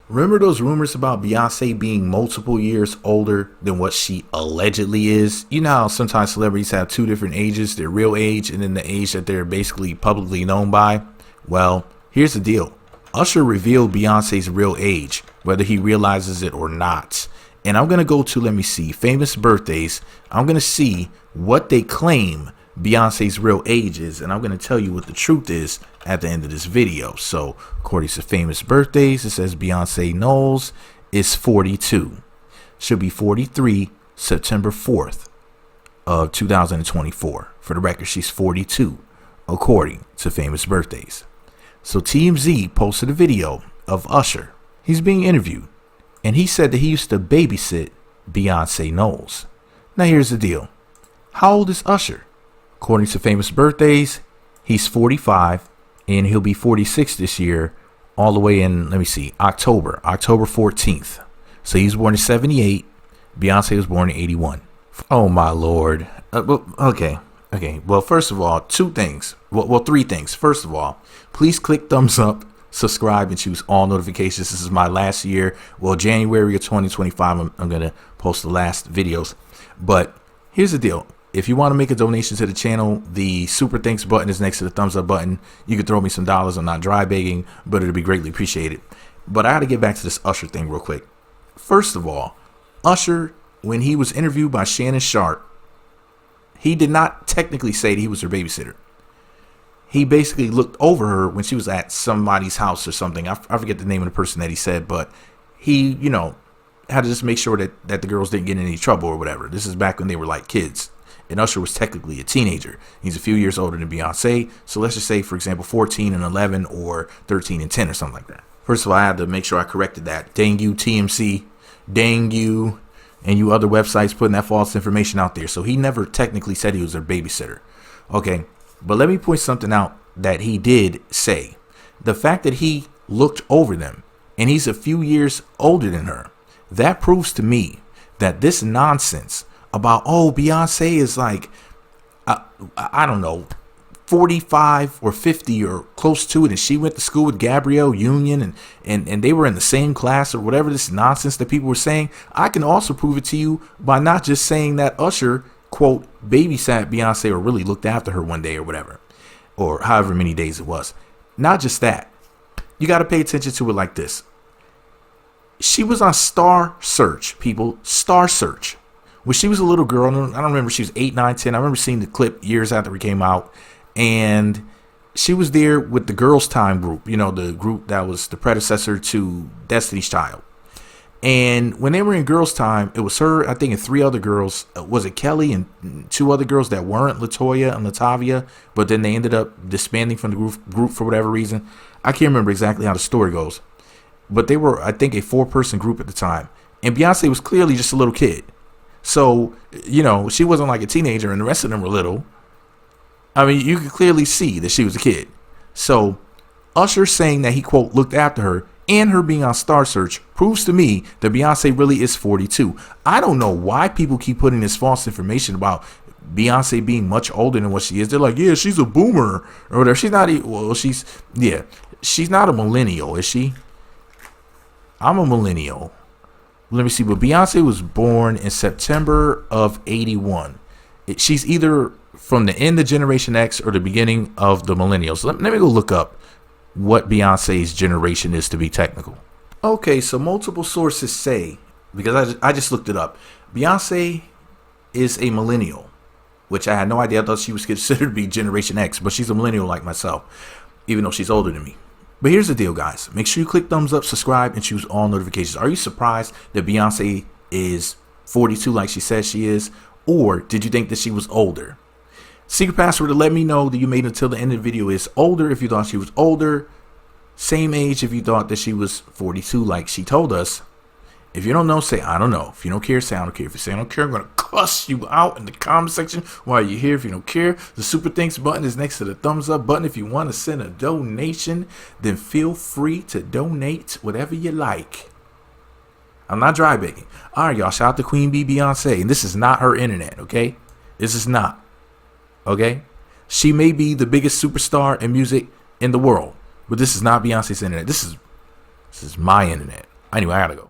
Remember those rumors about Beyonce being multiple years older than what she allegedly is? You know how sometimes celebrities have two different ages, their real age and then the age that they're basically publicly known by? Well, here's the deal. Usher revealed Beyonce's real age, whether he realizes it or not. And I'm going to go to, let me see, famous birthdays. I'm going to see what they claim Beyonce's real age is, and I'm going to tell you what the truth is at the end of this video. So according to famous birthdays, it says Beyonce Knowles is 42. She'll be 43 September 4th of 2024. For the record, she's 42 according to famous birthdays. So TMZ posted a video of Usher. He's being interviewed, and he said that he used to babysit Beyonce Knowles. Now here's the deal. How old is Usher? According to famous birthdays, he's 45, and he'll be 46 this year, all the way in, let me see, October 14th. So he was born in 78. Beyonce was born in 81. Oh, my Lord. Okay. Well, first of all, two things. Well, three things. First of all, please click thumbs up, subscribe, and choose all notifications. This is my last year. Well, January of 2025, I'm going to post the last videos. But here's the deal. If you want to make a donation to the channel, the super thanks button is next to the thumbs up button. You can throw me some dollars. I'm not dry begging, but it'll be greatly appreciated. But I got to get back to this Usher thing real quick. First of all, Usher, when he was interviewed by Shannon Sharp, he did not technically say that he was her babysitter. He basically looked over her when she was at somebody's house or something. I forget the name of the person that he said, but he, had to just make sure that the girls didn't get in any trouble or whatever. This is back when they were like kids. And Usher was technically a teenager. He's a few years older than Beyonce. So let's just say, for example, 14 and 11 or 13 and 10 or something like that. First of all, I had to make sure I corrected that. Dang you, TMC. Dang you. And you other websites putting that false information out there. So he never technically said he was their babysitter. Okay. But let me point something out that he did say. The fact that he looked over them and he's a few years older than her. That proves to me that this nonsense about, oh, Beyonce is like, I don't know, 45 or 50 or close to it, and she went to school with Gabrielle Union, and they were in the same class or whatever this nonsense that people were saying. I can also prove it to you by not just saying that Usher, quote, babysat Beyonce or really looked after her one day or whatever, or however many days it was. Not just that. You got to pay attention to it like this. She was on Star Search, people. Star Search. When she was a little girl, I don't remember, she was 8, 9, 10. I remember seeing the clip years after it came out. And she was there with the Girls Time group, the group that was the predecessor to Destiny's Child. And when they were in Girls Time, it was her, I think, and 3 other girls. Was it Kelly and 2 other girls that weren't Latoya and Latavia? But then they ended up disbanding from the group for whatever reason. I can't remember exactly how the story goes. But they were, I think, a 4-person group at the time. And Beyonce was clearly just a little kid. So, she wasn't like a teenager and the rest of them were little. I mean, you could clearly see that she was a kid. So, Usher saying that he, quote, looked after her and her being on Star Search proves to me that Beyonce really is 42. I don't know why people keep putting this false information about Beyonce being much older than what she is. They're like, yeah, she's a boomer or whatever. She's not, she's not a millennial, is she? I'm a millennial. Let me see, but Beyonce was born in September of 81. She's either from the end of Generation X or the beginning of the millennials. Let me go look up what Beyonce's generation is to be technical. Okay, so multiple sources say, because I just looked it up, Beyonce is a millennial, which I had no idea. I thought she was considered to be Generation X, but she's a millennial like myself, even though she's older than me. But here's the deal, guys. Make sure you click thumbs up, subscribe, and choose all notifications. Are you surprised that Beyonce is 42 like she says she is? Or did you think that she was older? Secret password to let me know that you made it until the end of the video is older if you thought she was older. Same age if you thought that she was 42 like she told us. If you don't know, say I don't know. If you don't care, say I don't care. If you say I don't care, I'm going to cuss you out in the comment section while you're here. If you don't care, the super thanks button is next to the thumbs up button. If you want to send a donation, then feel free to donate whatever you like. I'm not dry begging. All right, y'all. Shout out to Queen Bee Beyonce. And this is not her internet, okay? This is not. Okay? She may be the biggest superstar in music in the world, but this is not Beyonce's internet. This is my internet. Anyway, I gotta go.